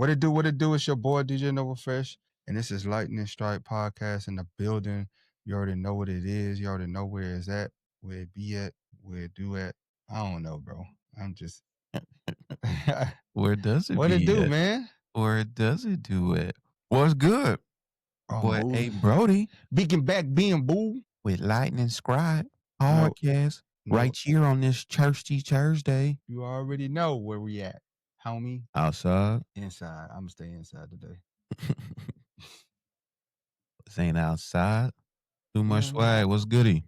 What it do? What it do? It's your boy DJ Nova Fresh, and this is Lightning Strike Podcast in the building. You already know what it is. You already know where it's at, where it be at, where it do at. I don't know, bro. I'm just. Where does it What it be do, at? man? Where does it do it? What's good? Boy, Boo. hey, Brodie Beacon back being boo. with Lightning Scribe No, podcast no. right here on this Churchy Thursday. You already know where we at, homie. Outside. Inside. I'm gonna stay inside today. This ain't outside. Too much Yeah, swag. What's goody?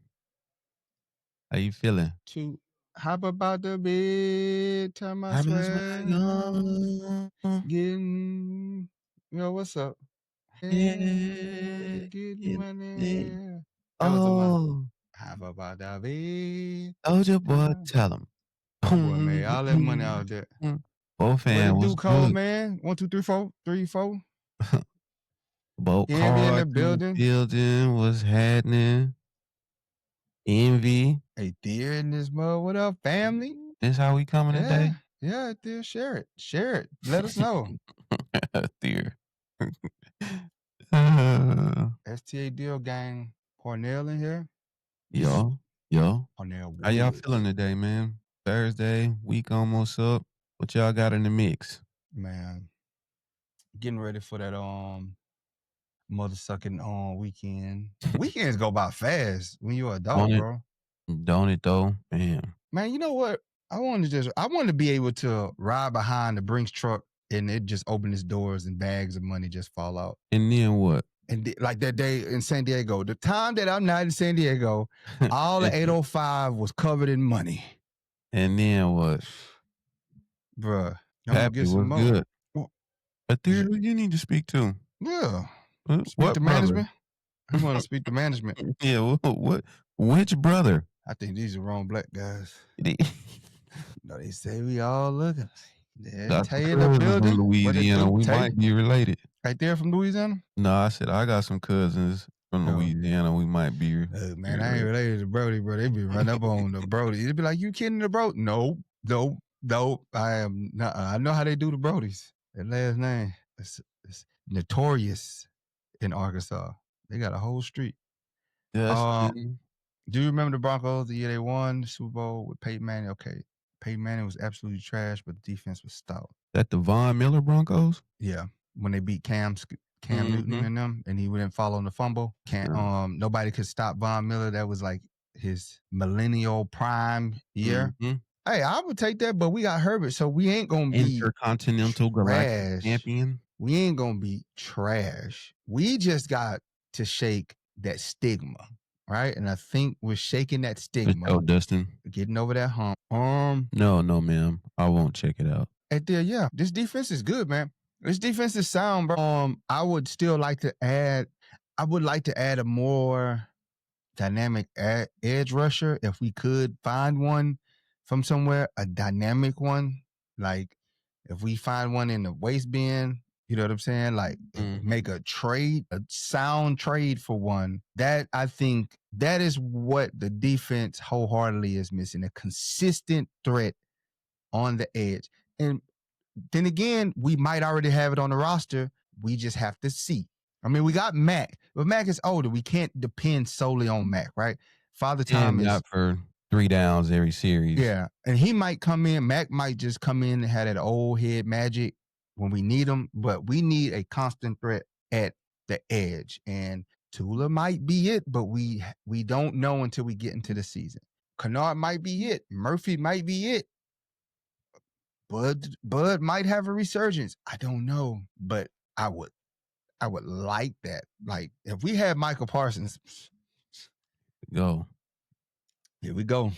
How you feeling? To hop about the bed, turn my Having this swag swag on, on. getting, what's up? Yeah. Getting money. Yeah. That was the one. Oh. Hop about the bed. Told your boy, tell him. That boy made all that money out there. Both What fan it do, was Cole, good. man? 1, 2, 3, 4, 3, 4. Both Envy in the cards in the building. building was happening. Envy. Hey, dear in this mud. What up, family? This how we coming today? Yeah, dear. Share it. Share it. Let us know. Dear. STA Deal Gang. Cornell in here. Yo. Cornell How y'all Woods. feeling today, man? Thursday, week almost up. What y'all got in the mix? Man, getting ready for that mother sucking weekend. Weekends go by fast when you're a dog, bro. Don't it though? Man, you know what? I want to be able to ride behind the Brinks truck and it just open its doors and bags of money just fall out. And then what? And like that day in San Diego, the time that I'm not in San Diego, all the 805 was covered in money. And then what? Bruh, I'm gonna get some more. Good. But there, who you need to speak to? Yeah. What to brother? Management? I'm going to speak to management. Yeah, what? Which brother? I think these are wrong black guys. No, they say we all looking. Got Tell you some the cousins building. from Louisiana. We might be related. Right there from Louisiana? No, I said I got some cousins from Louisiana. We might be. Man, I ain't related to Brodie, bro. They be running up on the Brodie. They'd be like, "You kidding the Brodie?" No. I am not. I know how they do the Brodies. Their last name is notorious in Arkansas. They got a whole street. Do you remember the Broncos the year they won the Super Bowl with Peyton Manning? Okay. Peyton Manning was absolutely trash, but the defense was stout. That the Von Miller Broncos? Yeah. When they beat Cam Newton and them, and he wouldn't follow on the fumble. Nobody could stop Von Miller. That was like his millennial prime year. Hey, I would take that, but we got Herbert, so we ain't gonna be Intercontinental Galactic Champion. We ain't gonna be trash. We just got to shake that stigma, right? And I think we're shaking that stigma. Oh, Dustin, getting over that hump. No, ma'am. I won't check it out. Right there, yeah. This defense is good, man. This defense is sound, bro. I would still like to add. I would like to add a more dynamic edge rusher if we could find one from somewhere, a dynamic one. Like if we find one in the waist bin, you know what I'm saying? Like make a trade, a sound trade for one. That I think that is what the defense wholeheartedly is missing, a consistent threat on the edge. And then again, we might already have it on the roster. We just have to see. I mean, we got Mac, but Mac is older. We can't depend solely on Mac, right? Father Time is not for 3 downs every series. Yeah, and he might come in. Mac might just come in and have that old head magic when we need him, but we need a constant threat at the edge. And Tula might be it, but we don't know until we get into the season. Kennard might be it. Murphy might be it. Bud might have a resurgence. I don't know, but I would like that. Like if we had Michael Parsons. Here we go.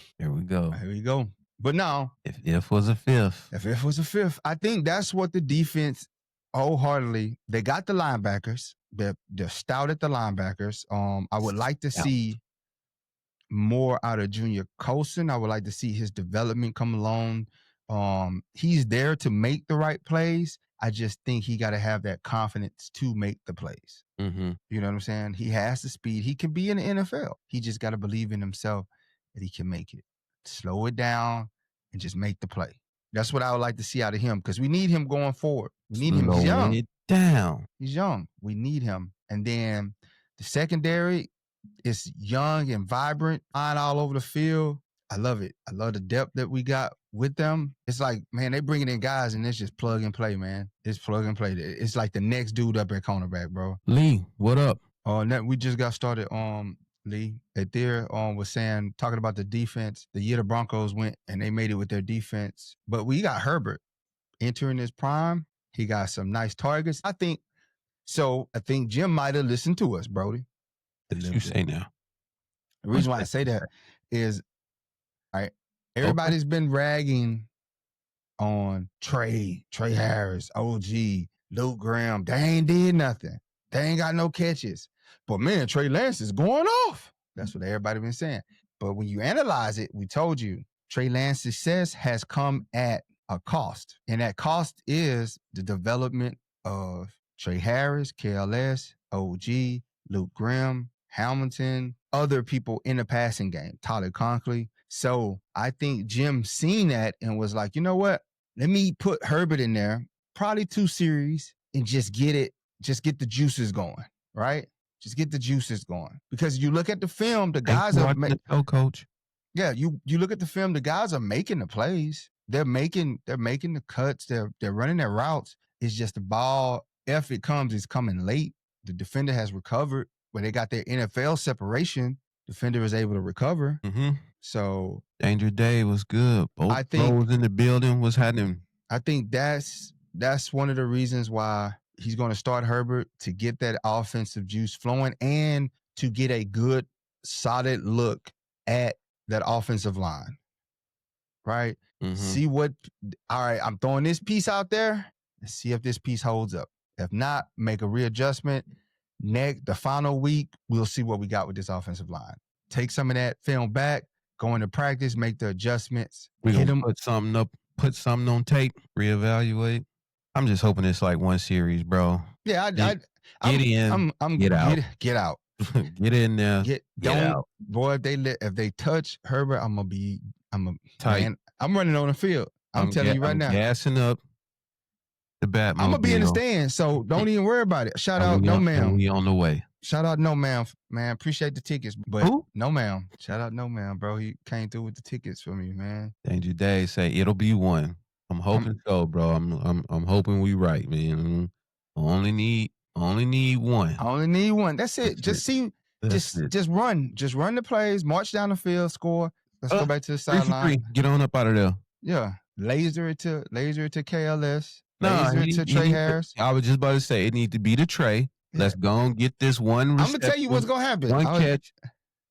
But no. If was a fifth. If was a fifth. I think that's what the defense wholeheartedly, they got the linebackers. They're stout at the linebackers. I would like to see more out of Junior Colson. I would like to see his development come along. He's there to make the right plays. I just think he got to have that confidence to make the plays. You know what I'm saying? He has the speed. He can be in the NFL. He just got to believe in himself that he can make it. Slow it down and just make the play. That's what I would like to see out of him because we need him going forward. We need him. He's Slowing young. it down. He's young. We need him. And then the secondary is young and vibrant, flying all over the field. I love it. I love the depth that we got with them. It's like, man, they bringing in guys and it's just plug and play, man. It's plug and play. It's like the next dude up at cornerback, bro. Lee, what up? We just got started. Lee, at there was talking about the defense. The year the Broncos went and they made it with their defense, but we got Herbert entering his prime. He got some nice targets. I think Jim might have listened to us, Brodie. What did you say now? The reason why I say that is, all right, everybody's been ragging on Trey Harris, OG, Luke Graham. They ain't did nothing. They ain't got no catches. But man, Trey Lance is going off. That's what everybody been saying. But when you analyze it, we told you Trey Lance's success has come at a cost. And that cost is the development of Trey Harris, KLS, OG, Luke Graham, Hamilton, other people in the passing game, Tyler Conklin. So I think Jim seen that and was like, you know what? Let me put Herbert in there, probably 2 series, and just get the juices going, right? Just get the juices going. Because you look at the film, the guys are coach. Yeah, you look at the film, the guys are making the plays. They're making the cuts, they're running their routes. It's just the ball, if it comes, it's coming late. The defender has recovered. When they got their NFL separation, defender was able to recover. Mm-hmm. So Danger Day was good. Both pros in the building was happening. I think that's one of the reasons why he's going to start Herbert, to get that offensive juice flowing and to get a good, solid look at that offensive line. Right? Mm-hmm. See all right, I'm throwing this piece out there. Let's see if this piece holds up. If not, make a readjustment. The final week, we'll see what we got with this offensive line. Take some of that film back, go into practice, make the adjustments. We're going to put something up, put something on tape, reevaluate. I'm just hoping it's like one series, bro. Yeah, get in, get out. Get out. Get in there. Get out. Boy, if they touch Herbert, I'm tight. Man, I'm running on the field. I'm telling you right now. Gassing up the Batmobile. I'm gonna be in the stand, so don't even worry about it. Shout out, No Ma'am. We on the way. Shout out, No Ma'am, man. Appreciate the tickets, but who? No Ma'am. Shout out, No Ma'am, bro. He came through with the tickets for me, man. Danger Day say it'll be one. I'm hoping so, bro. I'm hoping we right, man. Only need one. I only need one. That's it. Just run the plays, march down the field, score. Let's go back to the sideline. Get on up out of there. Yeah, laser it to KLS. Laser it to Trey Harris. I was just about to say it needs to be the Trey. Yeah. Let's go and get this one. I'm gonna tell you what's gonna happen. One catch,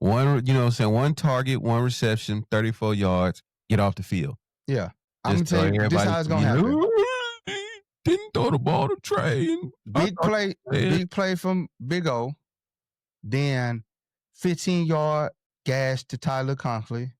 one target, one reception, 34 yards. Get off the field. Yeah. I'm going to tell you, this is how it's going to happen. Didn't throw the ball to Trey. Big play from Big O. Then 15-yard gash to Tyler Conklin.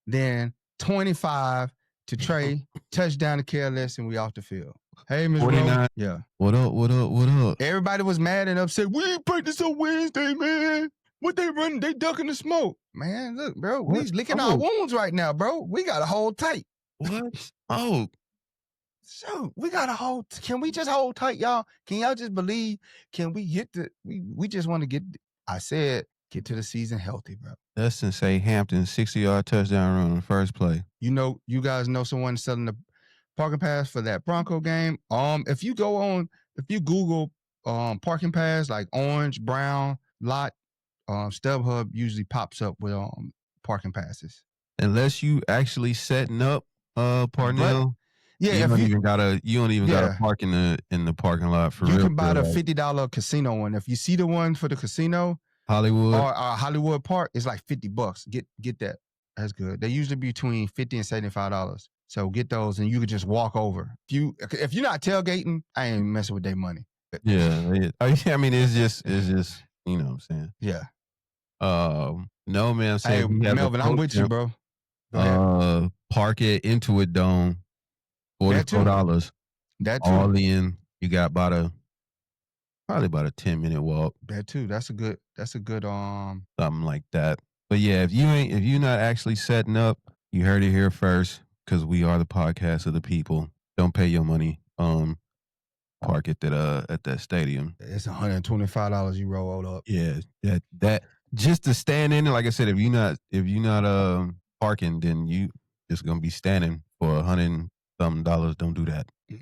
Then 25 to Trey. Touchdown to KLS, and we off the field. Hey, Ms. 49. Yeah. What up? Everybody was mad and upset. We ain't practice on Wednesday, man. What they running? They ducking the smoke. Man, look, bro. We's licking our wounds right now, bro. We got to hold tight. What? Oh. So we got to hold. Can we just hold tight, y'all? Can y'all just believe? Can we get we just want to get, I said, get to the season healthy, bro. Dustin say Hampton 60-yard touchdown run on the first play. You guys know someone selling the parking pass for that Bronco game. If you Google parking pass, like orange, brown, lot, StubHub usually pops up with parking passes. Unless you actually setting up Parnell. Yeah, you don't even gotta park in the parking lot for real. You can buy the $50 casino one. If you see the one for the casino, Hollywood or Hollywood Park, it's like $50. Get that. That's good. They usually between $50 and $75. So get those, and you could just walk over. If you're not tailgating, I ain't messing with their money. Yeah, I mean, it's just you know what I'm saying. Yeah. No, man. Hey, Melvin, I'm with you, bro. Park it Intuit Dome, $44. That too. All in. You got probably about a 10-minute walk. That too. That's a good something like that. But yeah, if you're not actually setting up, you heard it here first, because we are the podcast of the people. Don't pay your money. park at that stadium. It's $125 you roll up. Yeah, that just to stand in there. Like I said, if you're not parking, then you just gonna be standing for $100 and something. Don't do that. Yeah.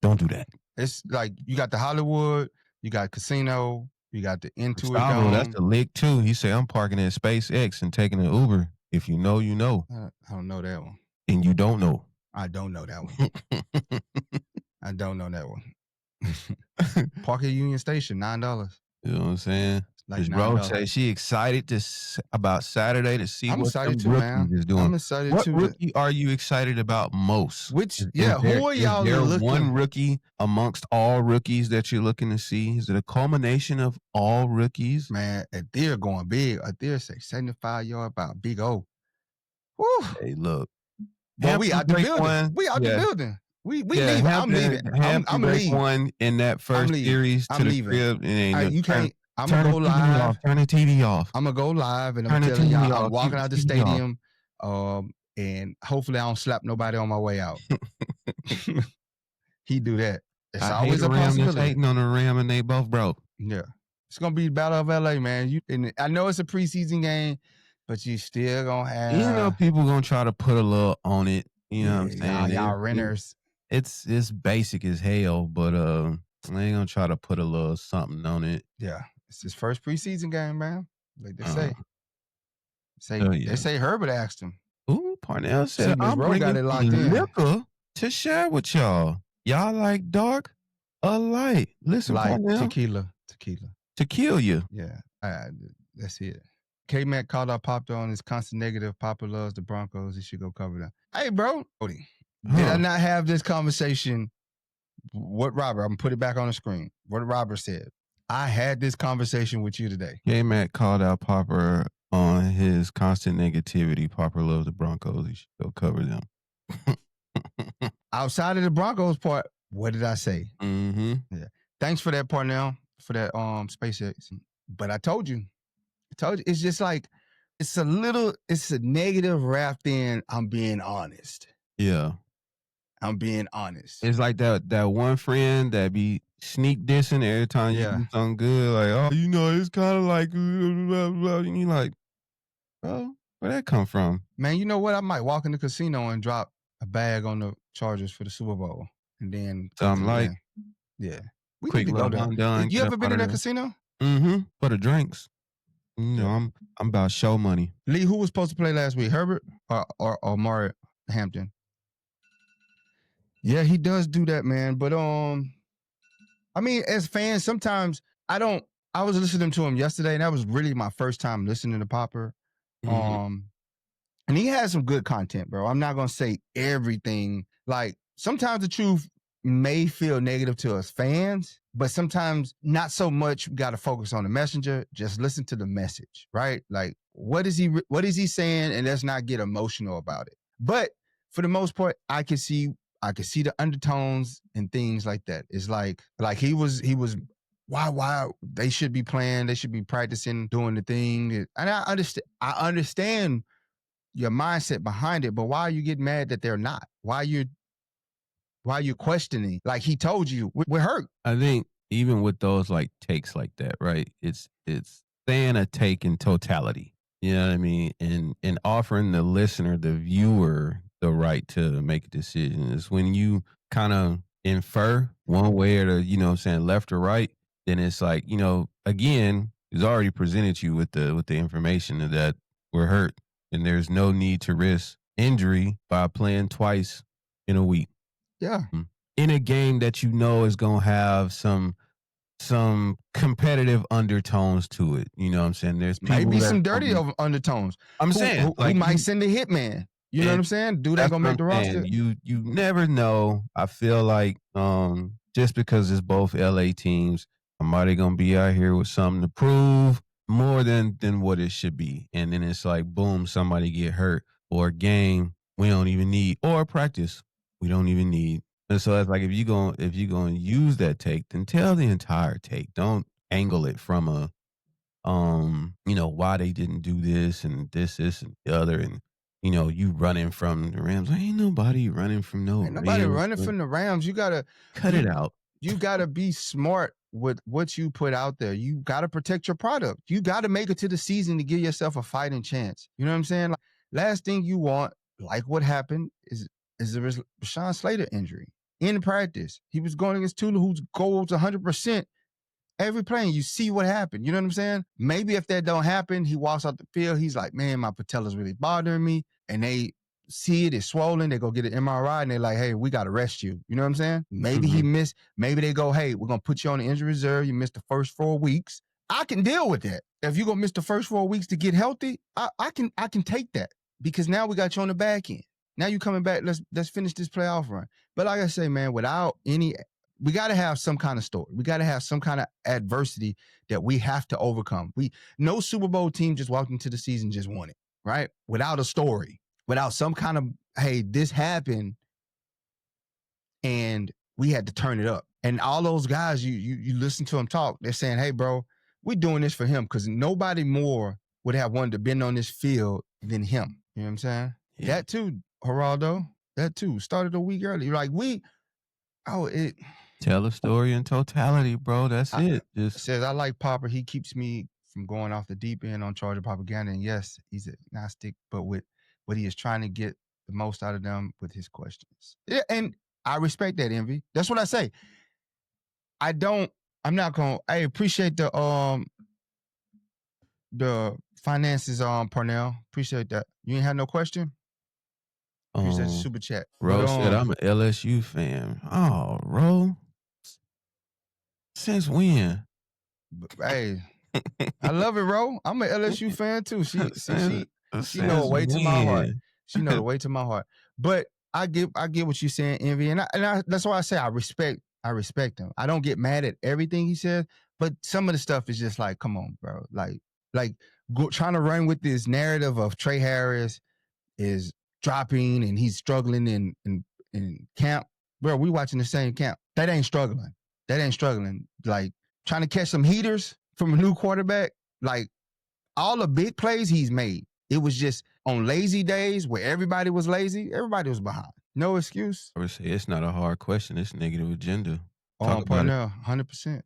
Don't do that. It's like you got the Hollywood, you got casino, you got the Intuit Gustavo, Dome. that's the lick too. He said, I'm parking at SpaceX and taking an Uber. If you know, you know. I don't know that one. And you don't know. I don't know that one. I don't know that one. Park at Union Station, $9. You know what I'm saying? Like bro said she excited about Saturday to see what some rookies is doing. I'm excited what too. What rookie are you excited about most? Which, who are y'all looking? Is there one rookie amongst all rookies that you're looking to see? Is it a culmination of all rookies? Man, Adir going big. Adir say 75 yard about Big O. Woo. Hey, look. Boy, we out the building. We out the building. We leaving. I'm leaving. I'm leaving. One in that first series to the crib. You can't. I'm going to go live. Turn the TV off. I'm going to go live, and I'm telling y'all, I'm walking out the stadium, and hopefully I don't slap nobody on my way out. He do that. It's always a possibility. Hating on the Ram, and they both broke. Yeah. It's going to be the Battle of LA, man. And I know it's a preseason game, but you still going to have... You know, people going to try to put a little on it. You know what I'm saying? Y'all renters. It's basic as hell, but they ain't going to try to put a little something on it. Yeah. It's his first preseason game, man. Like they say. They say Herbert asked him. Ooh, Parnell said, I'm bringing liquor to share with y'all. Y'all like dark or light? Listen, light, Parnell. Tequila. To kill you. Yeah. That's it. K-Mac called out Pop on his constant negative. Papa loves the Broncos. He should go cover them. Hey, bro. Brodie, did I not have this conversation? What Robert? I'm going to put it back on the screen. What Robert said. I had this conversation with you today. K-Mac called out Popper on his constant negativity. Popper loves the Broncos. He should go cover them. Outside of the Broncos part, what did I say? Mm-hmm. Yeah. Thanks for that, Parnell, for that SpaceX. But I told you, it's just like, it's a negative wrapped in, I'm being honest. Yeah. I'm being honest. It's like that one friend that be sneak dissing every time you do something good. Like, oh, it's kind of like, blah, blah, and you like, oh, where'd that come from? Man, you know what? I might walk in the casino and drop a bag on the Chargers for the Super Bowl. And then. Something like. Yeah. We quick little done. You ever been in that casino? Mm-hmm. For the drinks. You know, I'm about show money. Lee, who was supposed to play last week? Herbert or Mari Hampton? Yeah, he does do that, man. But I mean, as fans, sometimes I was listening to him yesterday, and that was really my first time listening to Popper. Mm-hmm. And he has some good content, bro. I'm not gonna say everything. Like, sometimes the truth may feel negative to us fans, but sometimes not so much. We got to focus on the messenger. Just listen to the message, right? Like, what is he saying? And let's not get emotional about it. But for the most part, I can see the undertones and things like that. It's like he was why they should be playing, they should be practicing, doing the thing. And I understand your mindset behind it, but why are you getting mad that they're not? Why are you questioning? Like, he told you, we're hurt. I think even with those like takes like that, right? It's saying a take in totality. You know what I mean? And offering the listener, the viewer, the right to make a decision. Is when you kind of infer one way or left or right, then it's like, again, he's already presented you with the information that we're hurt and there's no need to risk injury by playing twice in a week. Yeah. In a game that is going to have some competitive undertones to it. You know what I'm saying? There's maybe some dirty undertones. I'm saying who might send a hitman. You know what I'm saying? Dude, that gonna make the roster. You never know. I feel like just because it's both LA teams, somebody gonna be out here with something to prove more than what it should be. And then it's like, boom, somebody get hurt, or a game we don't even need, or a practice we don't even need. And so it's like, if you're gonna use that take, then tell the entire take. Don't angle it from a why they didn't do this and this and the other, and you running from the Rams. Ain't nobody running from no Rams. Nobody running from the Rams. You gotta cut it out. You gotta be smart with what you put out there. You gotta protect your product. You gotta make it to the season to give yourself a fighting chance. You know what I'm saying? Like, last thing you want, like what happened, is the Rashawn Slater injury. In practice, he was going against Tula, who goes 100% every play. You see what happened. You know what I'm saying? Maybe if that don't happen, he walks out the field. He's like, man, my patella's really bothering me. And they see it's swollen. They go get an MRI and they're like, hey, we got to rest you. You know what I'm saying? Maybe he missed. Maybe they go, hey, we're going to put you on the injury reserve. You missed the first 4 weeks. I can deal with that. If you're going to miss the first 4 weeks to get healthy, I can take that, because now we got you on the back end. Now you coming back. Let's finish this playoff run. But like I say, man, without any, we got to have some kind of story. We got to have some kind of adversity that we have to overcome. No Super Bowl team just walked into the season, just won it, right? Without a story, without some kind of, hey, this happened and we had to turn it up. And all those guys, you listen to them talk, they're saying, hey, bro, we're doing this for him, because nobody more would have wanted to been on this field than him. You know what I'm saying? Yeah. That too, Geraldo, that too, started a week early. Like tell a story in totality, bro. That's it. Just says, I like Popper. He keeps me from going off the deep end on Charger propaganda. And yes, he's agnostic, but with what he is trying to get the most out of them with his questions. Yeah, and I respect that, Envy. That's what I say. I appreciate the finances, Parnell. Appreciate that. You ain't had no question? Appreciate the super chat. Ro said, I'm an LSU fan. Oh, Ro. Since when? Hey, I love it, Ro. I'm an LSU fan too. She know the way to my heart. She know the way to my heart. But I get what you're saying, Envy, and that's why I say I respect him. I don't get mad at everything he says, but some of the stuff is just like, come on, bro. Like trying to run with this narrative of Trey Harris is dropping and he's struggling in camp. Bro, we watching the same camp. That ain't struggling. Like trying to catch some heaters from a new quarterback. Like all the big plays he's made, it was just on lazy days where everybody was lazy. Everybody was behind. No excuse. I would say it's not a hard question. It's negative agenda. Talk about it. 100%.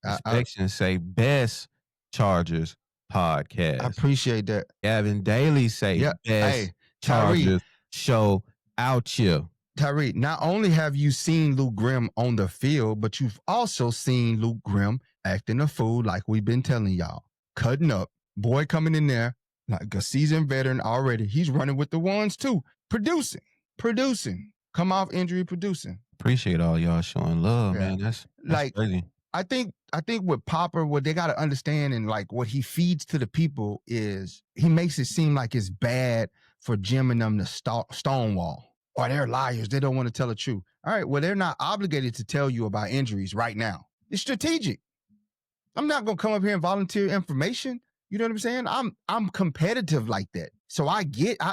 Inspection say best Chargers podcast. I appreciate that. Gavin Daly say best Chargers show out here. Tyree, not only have you seen Luke Grimm on the field, but you've also seen Luke Grimm acting a fool, like we've been telling y'all. Cutting up. Boy coming in there like a seasoned veteran already. He's running with the ones too. Producing. Come off injury, producing. Appreciate all y'all showing love, man. That's like crazy. I think with Popper, what they got to understand and like what he feeds to the people is he makes it seem like it's bad for Jim and them to stonewall. Or they're liars. They don't want to tell the truth. All right, well, they're not obligated to tell you about injuries right now. It's strategic. I'm not going to come up here and volunteer information. You know what I'm saying? I'm competitive like that. So I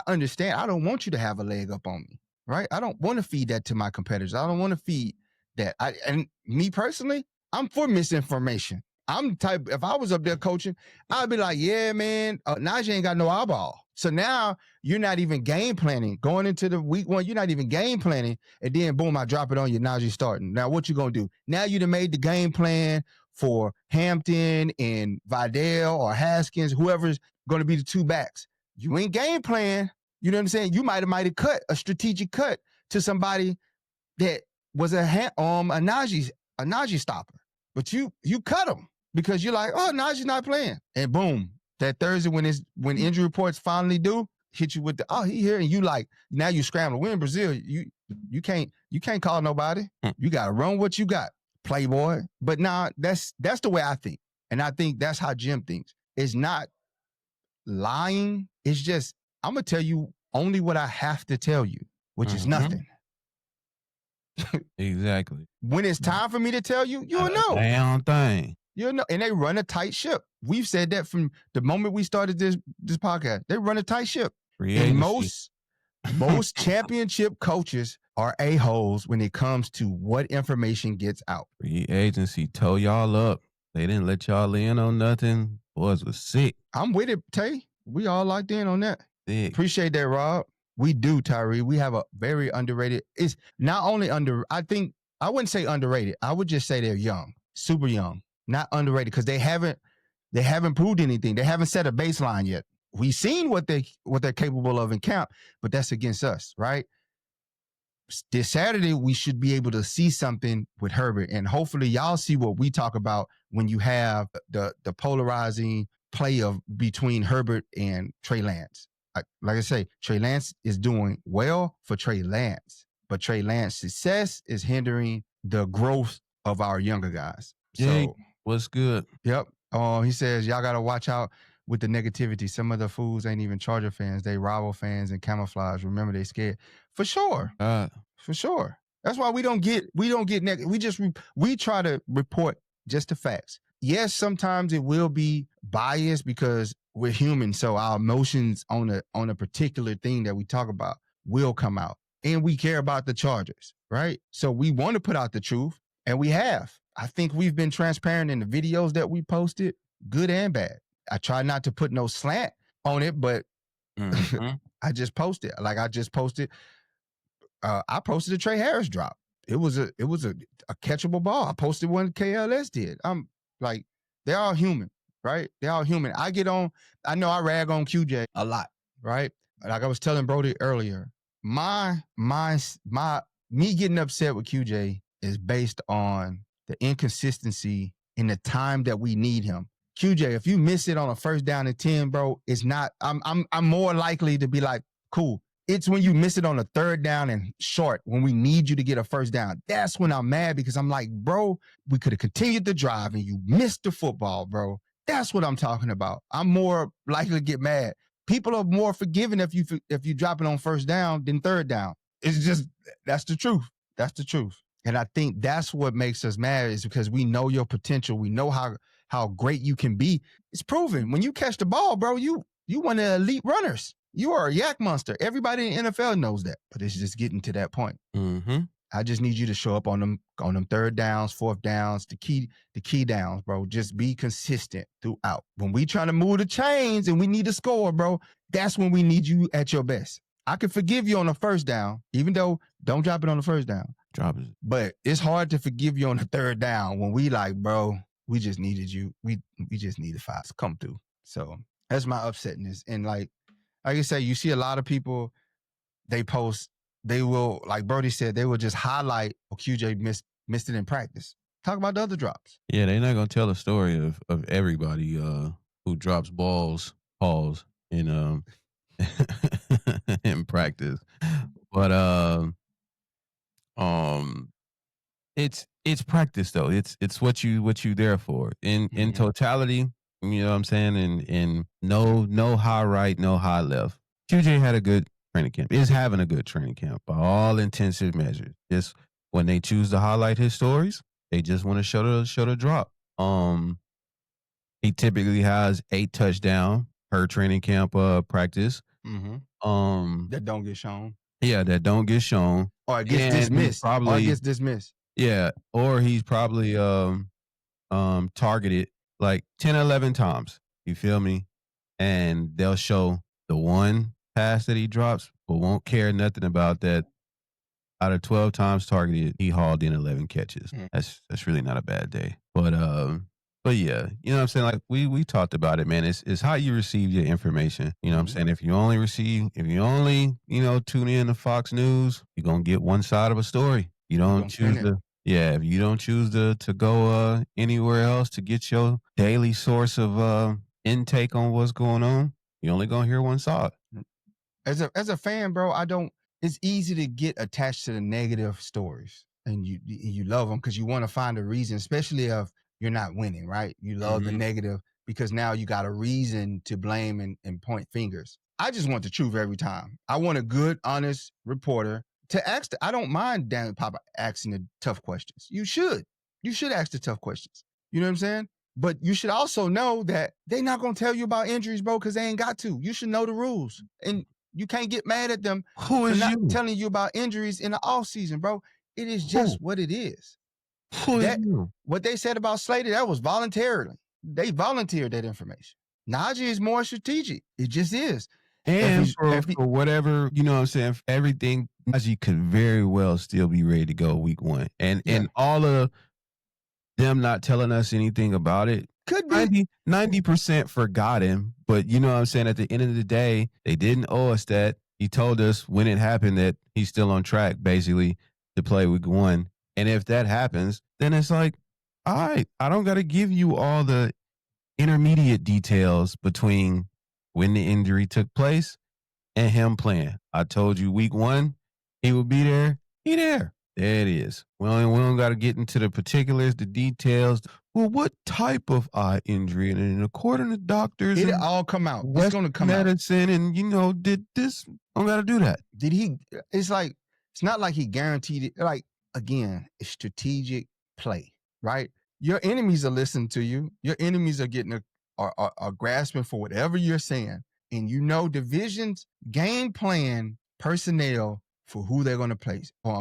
understand. I don't want you to have a leg up on me, right? I don't want to feed that to my competitors. I don't want to feed that. And me personally, I'm for misinformation. I'm the type, if I was up there coaching, I'd be like, yeah, man, Najee ain't got no eyeball. So now you're not even game planning. Going into the week one, you're not even game planning. And then, boom, I drop it on you. Najee starting. Now, what you going to do? Now you done made the game plan for Hampton and Vidal or Haskins, whoever's going to be the two backs. You ain't game plan. You know what I'm saying? You might have cut a strategic cut to somebody that was a Najee stopper. But you cut him because you're like, oh, Najee's not playing. And boom, that Thursday when injury reports finally do hit you with the, he here, and you like, now you scramble. We're in Brazil. You can't call nobody. You got to run what you got, playboy. But nah, that's the way I think. And I think that's how Jim thinks. It's not lying. It's just, I'm going to tell you only what I have to tell you, which is nothing. Exactly. When it's time for me to tell you, you'll know. Damn thing. You'll know. And they run a tight ship. We've said that from the moment we started this podcast. They run a tight ship. And most championship coaches are a-holes when it comes to what information gets out. Free agency tore y'all up. They didn't let y'all in on nothing. Boys was sick. I'm with it, Tay. We all locked in on that. Sick. Appreciate that, Rob. We do, Tyree. We have a very underrated. It's not only I think I wouldn't say underrated. I would just say they're young, super young, not underrated because they haven't proved anything. They haven't set a baseline yet. We've seen what they're capable of in camp, but that's against us, right? This Saturday, we should be able to see something with Herbert, and hopefully y'all see what we talk about when you have the polarizing play of between Herbert and Trey Lance. Like I say, Trey Lance is doing well for Trey Lance, but Trey Lance's success is hindering the growth of our younger guys. Jake, so what's good? Yep. He says y'all got to watch out with the negativity. Some of the fools ain't even Charger fans. They rival fans and camouflage. Remember, they scared. For sure. For sure. That's why we don't get negative. We try to report just the facts. Yes, sometimes it will be biased because we're human. So our emotions on a particular thing that we talk about will come out. And we care about the Chargers, right? So we want to put out the truth, and we have. I think we've been transparent in the videos that we posted, good and bad. I try not to put no slant on it, but I just posted. Like I just posted. I posted a Trey Harris drop. It was a catchable ball. I posted one KLS did. I'm like, they're all human, right? They're all human. I know I rag on QJ a lot, right? Like I was telling Brodie earlier, me getting upset with QJ is based on the inconsistency in the time that we need him. QJ, if you miss it on a first down and 10, bro, it's not. I'm more likely to be like, cool. It's when you miss it on a third down and short when we need you to get a first down. That's when I'm mad because I'm like, bro, we could have continued the drive and you missed the football, bro. That's what I'm talking about. I'm more likely to get mad. People are more forgiving if you drop it on first down than third down. It's just, that's the truth. That's the truth. And I think that's what makes us mad is because we know your potential. We know how great you can be. It's proven. When you catch the ball, bro, you one of the elite runners. You are a yak monster. Everybody in the NFL knows that. But it's just getting to that point. I just need you to show up on them third downs, fourth downs, the key downs, bro. Just be consistent throughout. When we trying to move the chains and we need to score, bro, that's when we need you at your best. I can forgive you on the first down, even though don't drop it on the first down. Drop it. But it's hard to forgive you on the third down when we like, bro, we just needed you. We just needed 5 to come through. So that's my upsetness. And like I say, you see a lot of people, they post, they will, like Brodie said, they will just highlight QJ missed it in practice. Talk about the other drops. Yeah, they're not gonna tell a story of everybody who drops balls in in practice. But it's practice though. It's what you there for. In totality, you know what I'm saying? And no high right, no high left. QJ had a good training camp. Is having a good training camp by all intensive measures. Just when they choose to highlight his stories, they just want to show the drop. He typically has 8 touchdowns per training camp practice. That don't get shown. Yeah, that don't get shown. Or it gets dismissed. Yeah, or he's probably targeted like 10, 11 times. You feel me? And they'll show the one pass that he drops, but won't care nothing about that. Out of 12 times targeted, he hauled in 11 catches. That's really not a bad day. But yeah, you know what I'm saying? Like we talked about it, man. It's how you receive your information. You know what I'm saying? If you only, tune in to Fox News, you're gonna get one side of a story. You don't choose if you don't choose to go anywhere else to get your daily source of intake on what's going on, you're only gonna hear one side. As a fan, bro, it's easy to get attached to the negative stories, and you love them because you want to find a reason, especially if you're not winning, right? You love the negative because now you got a reason to blame and point fingers. I just want the truth every time. I want a good, honest reporter to ask. I don't mind Dan Papa asking the tough questions. You should ask the tough questions. You know what I'm saying? But you should also know that they're not going to tell you about injuries, bro, because they ain't got to. You should know the rules. And you can't get mad at them for not telling you about injuries in the off season, bro. It is just what it is. What they said about Slater, that was voluntarily. They volunteered that information. Najee is more strategic. It just is. And if he for whatever, you know what I'm saying, for everything, Najee could very well still be ready to go week 1. And yeah, all of them not telling us anything about it, could be 90% forgot him. But you know what I'm saying? At the end of the day, they didn't owe us that. He told us when it happened that he's still on track, basically, to play week 1. And if that happens, then it's like, all right, I don't got to give you all the intermediate details between when the injury took place and him playing. I told you week 1, he would be there. He there. There it is. We don't got to get into the particulars, the details. Well, what type of eye injury? And according to doctors it'll and all come out. It's West going to come out. medicine, and did this? Don't got to do that. Did he? It's like it's not like he guaranteed it. Like again, it's strategic play, right? Your enemies are listening to you. Your enemies are getting are grasping for whatever you're saying, and divisions game plan personnel for who they're going to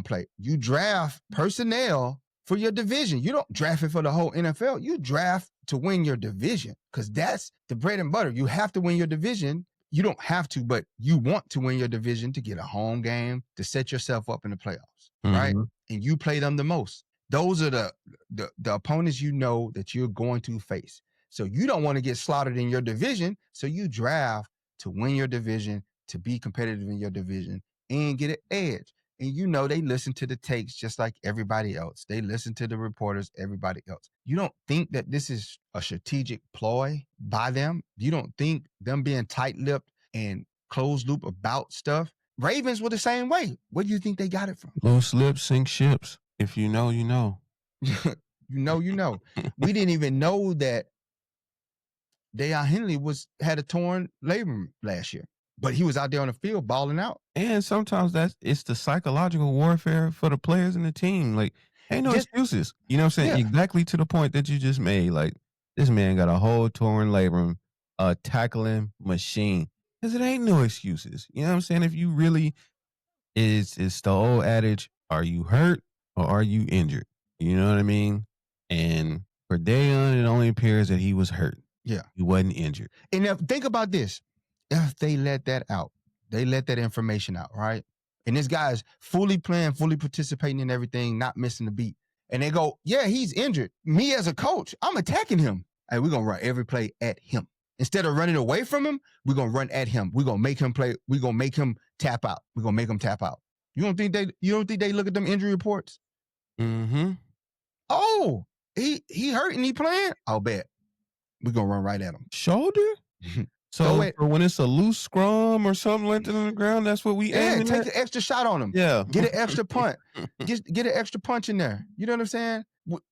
play. You draft personnel for your division. You don't draft it for the whole NFL. You draft to win your division because that's the bread and butter. You have to win your division. You don't have to, but you want to win your division to get a home game to set yourself up in the playoffs, right? And you play them the most. Those are the opponents that you're going to face. So you don't want to get slaughtered in your division. So you draft to win your division, to be competitive in your division, and get an edge. And they listen to the takes just like everybody else. They listen to the reporters, everybody else. You don't think that this is a strategic ploy by them? You don't think them being tight-lipped and closed loop about stuff? Ravens were the same way. Where do you think they got it from? Loose lips sink ships. If you know, you know. you know. We didn't even know that Deion Henley had a torn labrum last year, but he was out there on the field balling out. And sometimes it's the psychological warfare for the players and the team. Like, ain't no excuses. You know what I'm saying? Yeah. Exactly to the point that you just made. Like, this man got a whole torn labrum, a tackling machine. Because it ain't no excuses. You know what I'm saying? If you really, it's the old adage, are you hurt or are you injured? You know what I mean? And for Deion, it only appears that he was hurt. Yeah. He wasn't injured. And think about this. If they let that out, they let that information out, right? And this guy is fully playing, fully participating in everything, not missing a beat. And they go, yeah, he's injured. Me as a coach, I'm attacking him. Hey, we're going to run every play at him. Instead of running away from him, we're going to run at him. We're going to make him play. We're going to make him tap out. We're going to make him tap out. You don't think they look at them injury reports? Mm-hmm. Oh, he hurt and he playing? I'll bet. We're going to run right at him. Shoulder? So when it's a loose scrum or something like that on the ground, that's what we aim. Take an extra shot on him. Yeah. Get an extra punt. Get an extra punch in there. You know what I'm saying?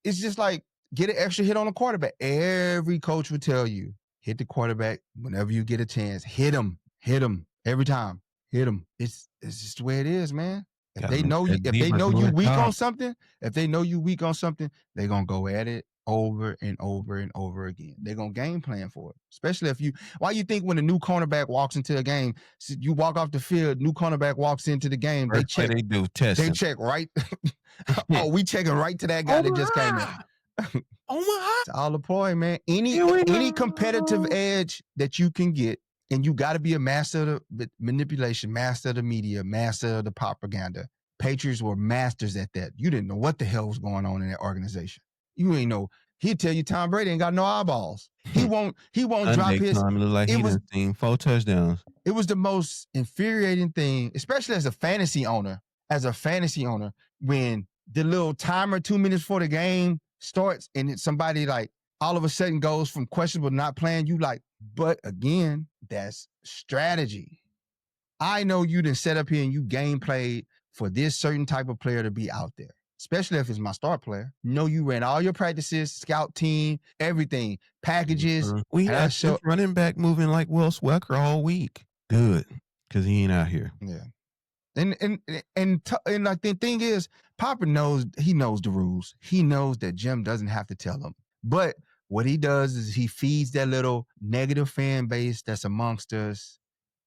It's just like get an extra hit on the quarterback. Every coach would tell you, hit the quarterback whenever you get a chance. Hit him every time. Hit him. It's just the way it is, man. If they know you weak on something, they're gonna go at it over and over and over again. They're gonna game plan for it. Especially why you think when a new cornerback walks into a game, you walk off the field, new cornerback walks into the game, they check. They do testing. They check right. Oh, we checking right to that guy that just came in. Oh my! It's all the point, man. Any competitive edge that you can get, and you got to be a master of the manipulation, master of the media, master of the propaganda. Patriots were masters at that. You didn't know what the hell was going on in that organization. You ain't know. He'd tell you Tom Brady ain't got no eyeballs. He won't drop his. It looked like he done seen 4 touchdowns. It was the most infuriating thing, especially as a fantasy owner, when the little timer 2 minutes before the game starts and somebody like all of a sudden goes from questionable to not playing, you like, but again, that's strategy. I know you didn't set up here and you game played for this certain type of player to be out there, especially if it's my star player. No, you ran all your practices, scout team, everything, packages. We had running back moving like Will Swecker all week. Good, because he ain't out here. Yeah. And like the thing is, Papa knows the rules. He knows that Jim doesn't have to tell him. But what he does is he feeds that little negative fan base that's amongst us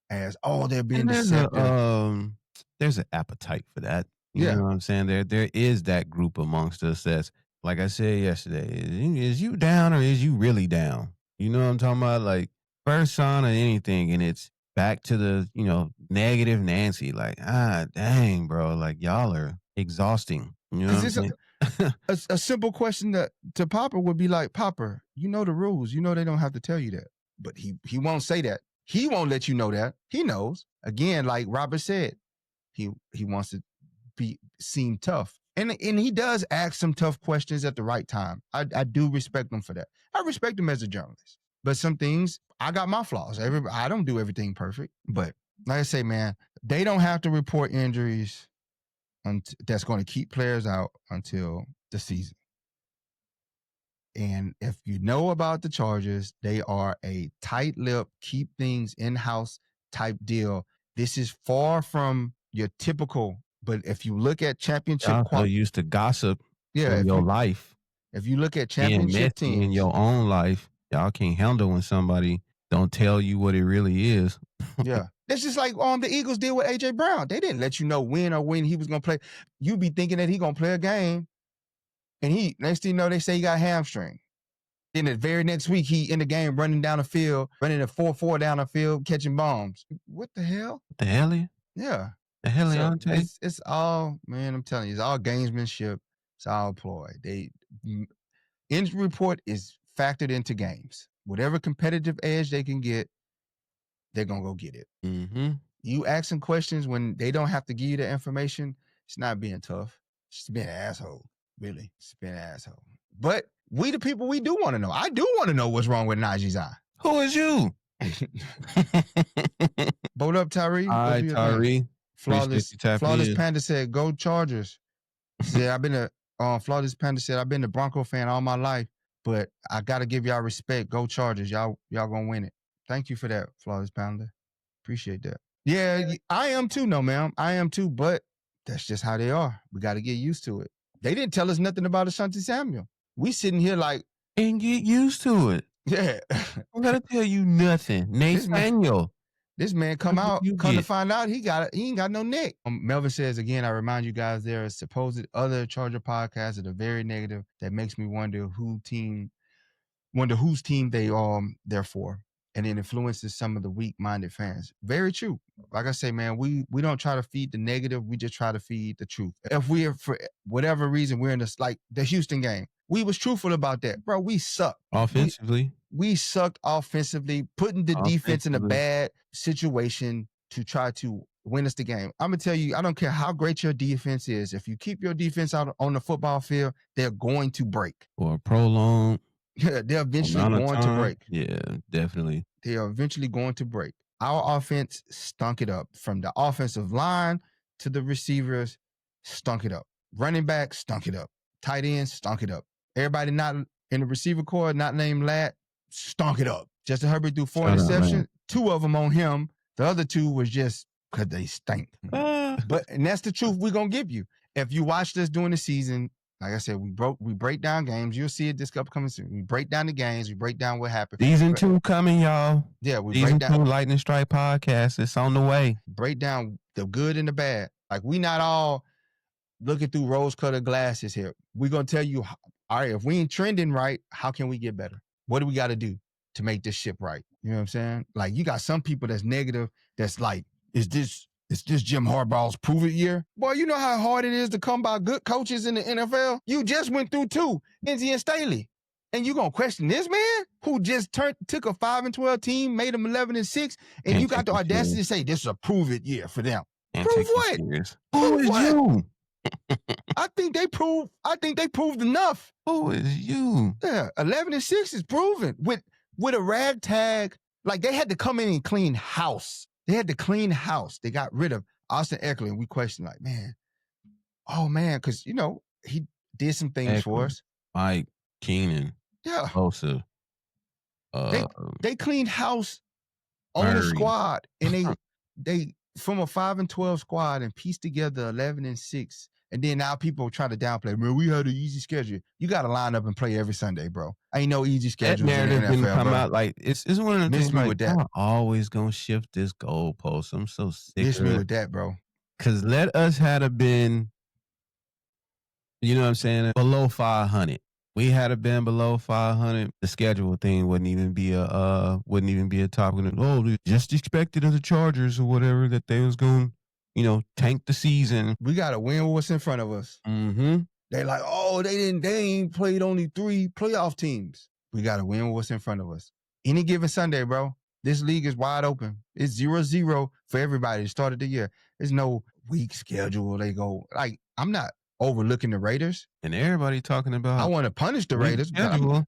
as, they're being deceptive. There's an appetite for that. You know what I'm saying? There is that group amongst us that's, like I said yesterday, is you down or is you really down? You know what I'm talking about? Like, first sign of anything, and it's back to the, negative Nancy. Like, dang, bro. Like, y'all are exhausting. You know what I'm Because saying? a simple question to Popper would be like, Popper, you know the rules. You know they don't have to tell you that. But he won't say that. He won't let you know that. He knows. Again, like Robert said, he wants to seem tough. And he does ask some tough questions at the right time. I do respect him for that. I respect him as a journalist. But some things, I got my flaws. I don't do everything perfect. But like I say, man, they don't have to report injuries that's going to keep players out until the season. And if you know about the Chargers, they are a tight-lipped, keep things in-house type deal. This is far from your typical, but if you look at championship, Y'all so used to gossip in your life. If you look at Being championship messy teams in your own life, y'all can't handle when somebody don't tell you what it really is. Yeah. It's just like the Eagles did with A.J. Brown. They didn't let you know when he was going to play. You be thinking that he going to play a game, and next thing you know, they say he got a hamstring. Then the very next week, he in the game running down the field, running a 4-4 down the field, catching bombs. What the hell? The hell? Yeah. The hell, So it's all, man, I'm telling you, it's all gamesmanship. It's all ploy. Injury report is factored into games. Whatever competitive edge they can get, they're going to go get it. Mm-hmm. You asking questions when they don't have to give you the information, it's not being tough. It's just being an asshole, really. It's being an asshole. But we the people, we do want to know. I do want to know what's wrong with Najee's eye. Who is you? Boat up, Tyree. All right, Tyree. Flawless Panda said, go Chargers. He said, Flawless Panda said, I've been a Bronco fan all my life, but I got to give y'all respect. Go Chargers. Y'all going to win it. Thank you for that, Flawless Panda. Appreciate that. Yeah, I am too, no, ma'am. I am too, but that's just how they are. We got to get used to it. They didn't tell us nothing about Ashanti Samuel. We sitting here like... And get used to it. Yeah. I'm going to tell you nothing. Nathaniel. This man come to find out he ain't got no neck. Melvin says, again, I remind you guys, there are supposed other Charger podcasts that are very negative. That makes me wonder whose team they're for. And it influences some of the weak-minded fans. Very true. Like I say, man, we don't try to feed the negative. We just try to feed the truth. If we are, for whatever reason, we're in this, like the Houston game, we was truthful about that. Bro, we sucked. Offensively. We sucked offensively, putting the defense in a bad situation to try to win us the game. I'm going to tell you, I don't care how great your defense is. If you keep your defense out on the football field, they're going to break. Or prolonged. Yeah, they're eventually going to break. Yeah, definitely. They are eventually going to break. Our offense stunk it up. From the offensive line to the receivers, stunk it up. Running back, stunk it up. Tight ends, stunk it up. Everybody not in the receiver core, not named Lat, stunk it up. Justin Herbert threw 4 interceptions, 2 of them on him. The other 2 was just because they stink. And that's the truth we're going to give you. If you watched us during the season, like I said, we break down games. You'll see it this upcoming season. We break down the games. We break down what happened. Season 2 coming, y'all. Yeah, we Season break down 2 Lightning Strike podcast. It's on the way. Break down the good and the bad. Like, we not all looking through rose-colored glasses here. We're going to tell you, all right, if we ain't trending right, how can we get better? What do we got to do to make this ship right? You know what I'm saying? Like, you got some people that's negative, that's like, is this Jim Harbaugh's prove it year? Boy, you know how hard it is to come by good coaches in the NFL? You just went through 2, Lindsey and Staley. And you gonna question this man who just took a 5-12 team, made them 11-6, and you got the audacity to say this is a prove it year for them. Prove what? Who is you? I think they proved enough. Who is you? Yeah, 11-6 is proven with a ragtag. Like, they had to come in and clean house. They had to clean house. They got rid of Austin Eckler, and we questioned, like, man, because he did some things for us. Mike Keenan. Yeah. Also, they cleaned house on the squad, and they from a 5-12 squad and pieced together 11-6. And then now people try to downplay. Man, we had an easy schedule. You got to line up and play every Sunday, bro. Ain't no easy schedule. That narrative didn't come out. Like, it's one of the things. Like, with that. I'm always gonna shift this goalpost. I'm so sick. Miss me with that, bro. Because let us had been, you know what I'm saying, below 500. we had been below 500, the schedule thing wouldn't even be a topic. Oh, we just expected of the Chargers or whatever that they was going, tank the season. We got to win what's in front of us. Mm-hmm. They like, oh, they ain't played only 3 playoff teams. We got to win what's in front of us. Any given Sunday, bro, this league is wide open. It's 0-0 for everybody to start of the year. There's no weak schedule. They go, like, I'm not overlooking the Raiders. And everybody talking about I want to punish the Raiders. Schedule.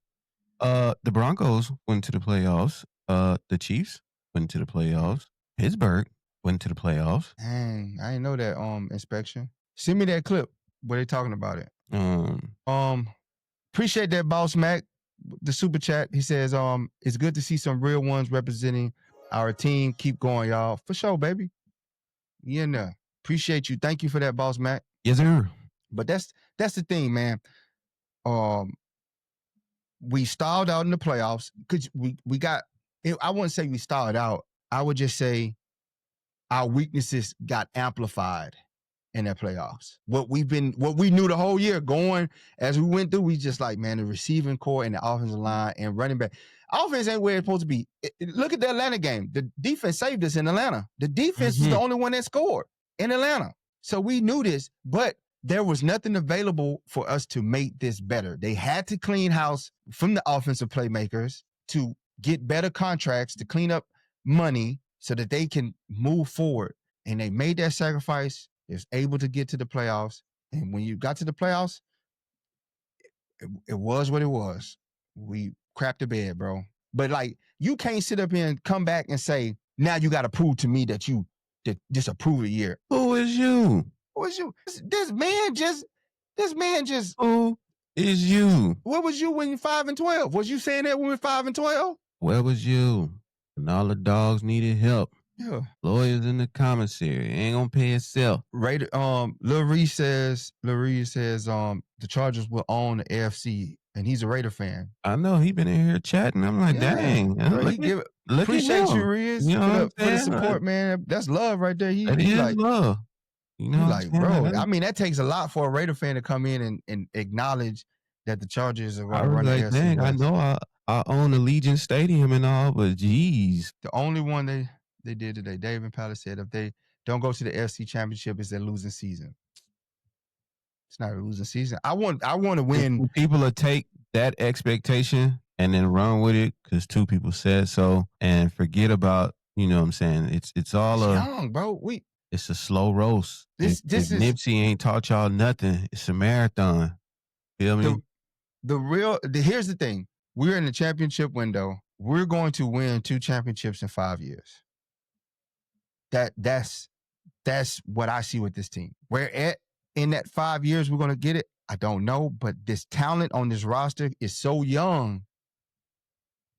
The Broncos went to the playoffs. The Chiefs went to the playoffs. Pittsburgh went to the playoffs. Dang, I didn't know that inspection. Send me that clip where they talking about it. Appreciate that, Boss Mac. The super chat. He says, it's good to see some real ones representing our team. Keep going, y'all. For sure, baby. Yeah, appreciate you. Thank you for that, Boss Mac. Yes, sir. But that's the thing, man. We stalled out in the playoffs because we got. I wouldn't say we stalled out. I would just say our weaknesses got amplified in that playoffs. What we knew the whole year going as we went through, we just like, man, the receiving core and the offensive line and running back. Offense ain't where it's supposed to be. Look at the Atlanta game. The defense saved us in Atlanta. The defense is the only one that scored in Atlanta. So we knew this, but there was nothing available for us to make this better. They had to clean house from the offensive playmakers to get better contracts, to clean up money so that they can move forward. And they made that sacrifice. They was able to get to the playoffs. And when you got to the playoffs, it was what it was. We crapped the bed, bro. But like, you can't sit up here and come back and say, now you got to prove to me that you disapprove a year. Who is you? Who is you? This man just. Who is you? What was you when you're 5-12? Was you saying that when we were 5-12? Where was you when all the dogs needed help? Yeah. Lawyers in the commissary ain't gonna pay itself. Raider, Lil Reese says, the Chargers will own the AFC, and he's a Raider fan. I know, he been in here chatting. I'm like, dang. Look appreciate you, Reese, for the support, man. That's love right there. That is like, love. You know, like, bro, I mean, that takes a lot for a Raider fan to come in and acknowledge that the Chargers are going to run the AFC. Dang, I know I own Allegiant Stadium and all, but geez. The only one they did today, Dave and Palace said, if they don't go to the AFC Championship, it's their losing season. It's not a losing season. I want to win. People will take that expectation and then run with it because 2 people said so and forget about, you know what I'm saying? It's all young, bro. It's a slow roast. This is Nipsey ain't taught y'all nothing. It's a marathon. Feel me? Here's the thing. We're in the championship window. We're going to win 2 championships in 5 years. That's what I see with this team. Where in that 5 years we're going to get it, I don't know. But this talent on this roster is so young.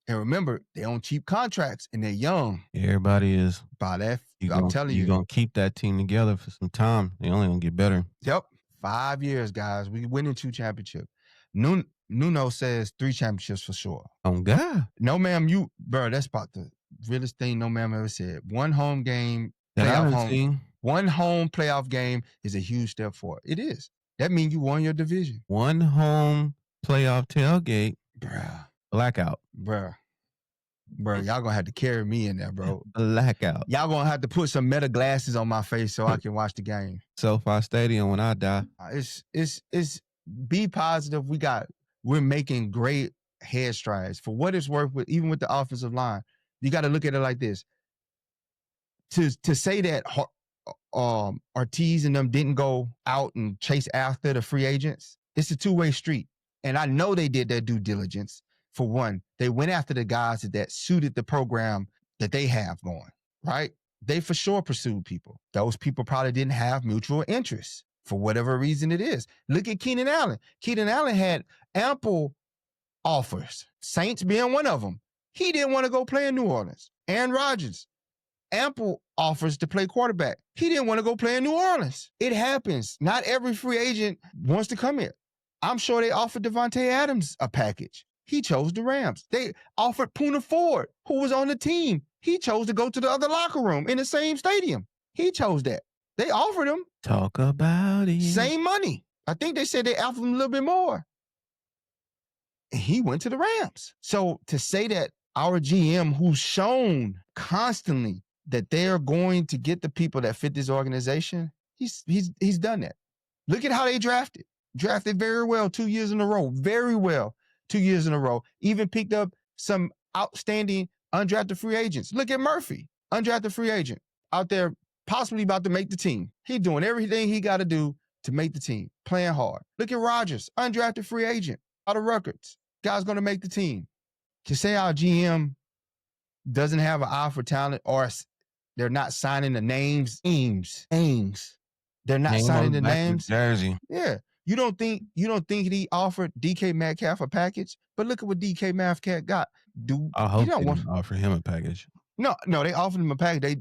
And remember, they on cheap contracts and they're young. Everybody is. By that, I'm telling you. You're going to keep that team together for some time. They only going to get better. Yep. 5 years, guys. We winning 2 championships. Nuno says 3 championships for sure. Oh, God. No, ma'am, bro, that's about the realest thing no ma'am ever said. One home game, one home playoff game is a huge step forward. It is. That means you won your division. One home playoff tailgate. Bruh. Blackout. Bruh, y'all gonna have to carry me in there, bro. Blackout. Y'all gonna have to put some meta glasses on my face so I can watch the game. SoFi Stadium when I die. It's be positive. We're making great head strides. For what it's worth, even with the offensive line, you got to look at it like this. To say that Ortiz and them didn't go out and chase after the free agents, it's a 2-way street. And I know they did their due diligence. For one, they went after the guys that suited the program that they have going, right? They for sure pursued people. Those people probably didn't have mutual interests for whatever reason it is. Look at Keenan Allen. Keenan Allen had ample offers, Saints being one of them. He didn't want to go play in New Orleans. Aaron Rodgers, ample offers to play quarterback. He didn't want to go play in New Orleans. It happens. Not every free agent wants to come here. I'm sure they offered Devontae Adams a package. He chose the Rams. They offered Poona Ford, who was on the team. He chose to go to the other locker room in the same stadium. He chose that. They offered him. Talk about it. Same money. I think they said they offered him a little bit more. and he went to the Rams. So to say that our GM, who's shown constantly that they're going to get the people that fit this organization, he's done that. Look at how they drafted very well 2 years in a row, very well 2 years in a row. Even picked up some outstanding undrafted free agents. Look at Murphy, undrafted free agent out there, possibly about to make the team. He's doing everything he got to do to make the team, playing hard. Look at Rodgers, undrafted free agent out of Rutgers. Guy's going to make the team. To say our GM doesn't have an eye for talent, or they're not signing the names, Ames. They're not signing the names. Jersey. Yeah. You don't think he offered DK Metcalf a package? But look at what DK Metcalf got. I hope they didn't offer him a package. No, they offered him a package.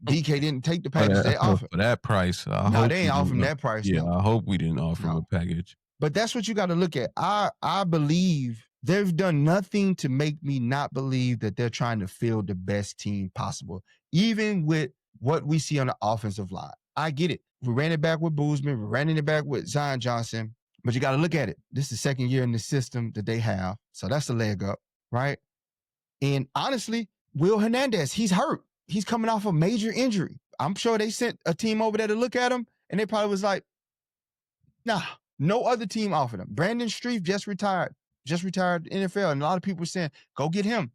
DK didn't take the package they offered. For that price. No, they ain't offering that price. Yeah, no. I hope we didn't offer him a package. But that's what you got to look at. I believe they've done nothing to make me not believe that they're trying to field the best team possible, even with what we see on the offensive line. I get it. We ran it back with Boozman. We ran it back with Zion Johnson. But you got to look at it. This is the second year in the system that they have. So that's a leg up, right? And honestly, Will Hernandez, he's hurt. He's coming off a major injury. I'm sure they sent a team over there to look at him, and they probably was like, nah, no other team offered him. Brandon Streif just retired NFL. And a lot of people were saying, go get him.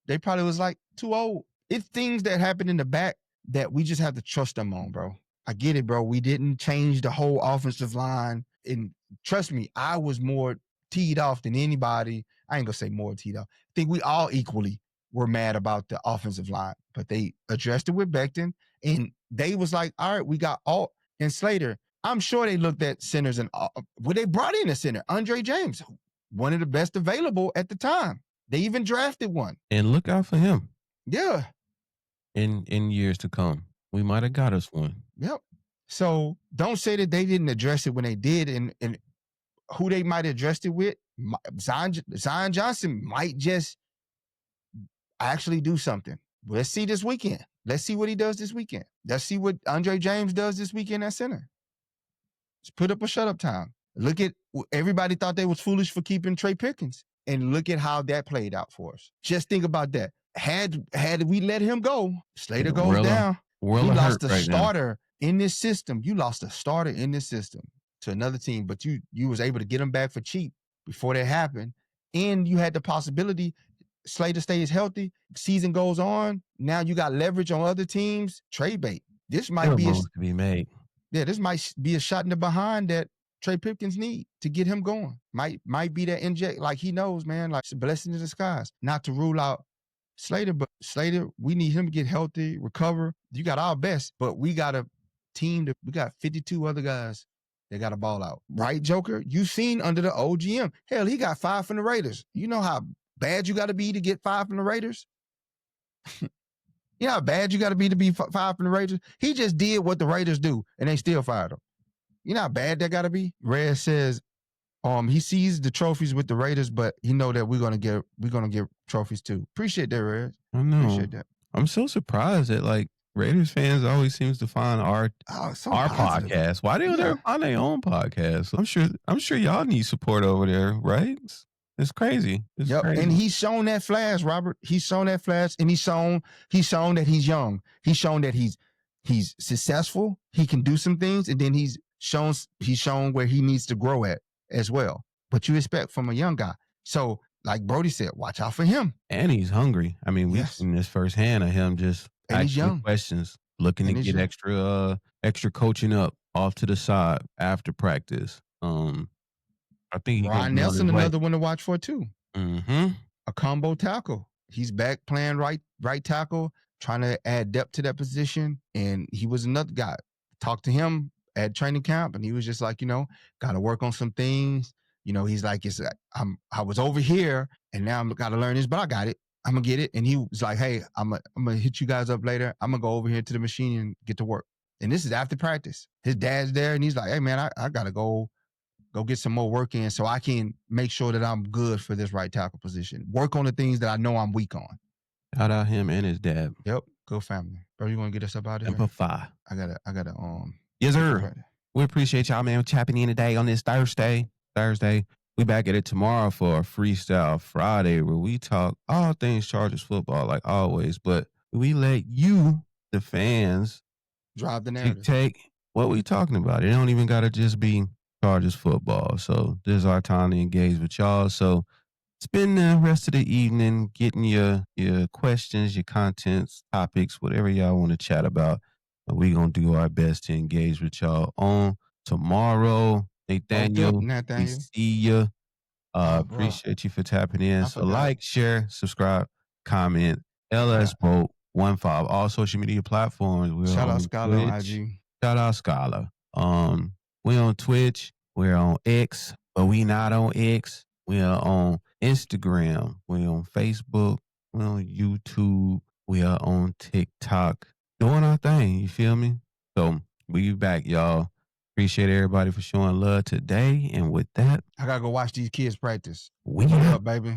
They probably was like, too old. It's things that happen in the back that we just have to trust them on, bro. I get it, bro. We didn't change the whole offensive line. And trust me, I was more teed off than anybody. I ain't gonna say more teed off. I think we all equally were mad about the offensive line, but they addressed it with Becton, and they was like, all right, we got Alt and Slater. I'm sure they looked at centers and they brought in a center, Andre James, one of the best available at the time. They even drafted one. And look out for him. Yeah. In years to come, we might have got us one. Yep. So don't say that they didn't address it when they did, and who they might have addressed it with. Zion Johnson might just actually do something. Let's see this weekend. Let's see what he does this weekend. Let's see what Andre James does this weekend at center. Let's put up a shut-up time. Look at, everybody thought they was foolish for keeping Trey Pickens, and look at how that played out for us. Just think about that. Had we let him go, Slater goes down. You lost a starter in this system. You lost a starter in this system to another team, but you was able to get him back for cheap before that happened. And you had the possibility Slater stays healthy, season goes on. Now you got leverage on other teams. Trade bait. This might be to be made. Yeah, this might be a shot in the behind that Trey Pipkins need to get him going. Might be that inject, like he knows, man, like it's a blessing in disguise. Not to rule out Slater, but Slater, we need him to get healthy, recover. You got our best, but we got a team that we got 52 other guys that got a ball out. Right, Joker? You seen under the OGM. Hell, he got 5 from the Raiders. You know how bad you got to be to get 5 from the Raiders? You know how bad you got to be 5 from the Raiders? He just did what the Raiders do, and they still fired him. You know how bad that got to be? Red says he sees the trophies with the Raiders, but he know that we're gonna get trophies too. Appreciate that, Red. I know. Appreciate that. I'm so surprised that like Raiders fans always seems to find our podcast. Why they don't ever find their own podcast? I'm sure y'all need support over there, right? It's crazy. It's crazy. And he's shown that flash, Robert. He's shown that flash, and he's shown that he's young. He's shown that he's successful. He can do some things, and then he's shown where he needs to grow at as well. But you expect from a young guy. So, like Brodie said, watch out for him. And he's hungry. I mean, we've seen this firsthand of him just asking questions, looking to get extra coaching up off to the side after practice. I think Ron Nelson, another one to watch for too. Mm-hmm. A combo tackle. He's back playing right tackle, trying to add depth to that position. And he was another guy. Talked to him at training camp, and he was just like, got to work on some things. He's like, I was over here, and now I'm got to learn this, but I got it. I'm gonna get it. And he was like, hey, I'm gonna hit you guys up later. I'm gonna go over here to the machine and get to work. And this is after practice. His dad's there, and he's like, hey man, I gotta go get some more work in so I can make sure that I'm good for this right tackle position. Work on the things that I know I'm weak on. Shout out him and his dad. Yep, good family. Bro, you want to get us up out of here? Amplify. I gotta Yes, sir. We appreciate y'all, man, tapping in today on this Thursday. We back at it tomorrow for a Freestyle Friday where we talk all things Chargers football, like always. But we let you, the fans, Drive the narrative. dictate what we talking about. It don't even got to just be Chargers football. So this is our time to engage with y'all. So spend the rest of the evening getting your questions, your contents, topics, whatever y'all want to chat about. We're going to do our best to engage with y'all on tomorrow. Nathaniel, we see you. Appreciate you for tapping in. So like, share, subscribe, comment, LS Boat 15, all social media platforms. We're Shout on out Scholar on Twitch. IG. Shout out Scholar. We're on Twitch. We're on X, but we not on X. We are on Instagram. We're on Facebook. We're on YouTube. We are on TikTok. Doing our thing. You feel me? So we back, y'all. Appreciate everybody for showing love today. And with that, I gotta go watch these kids practice. We up, baby.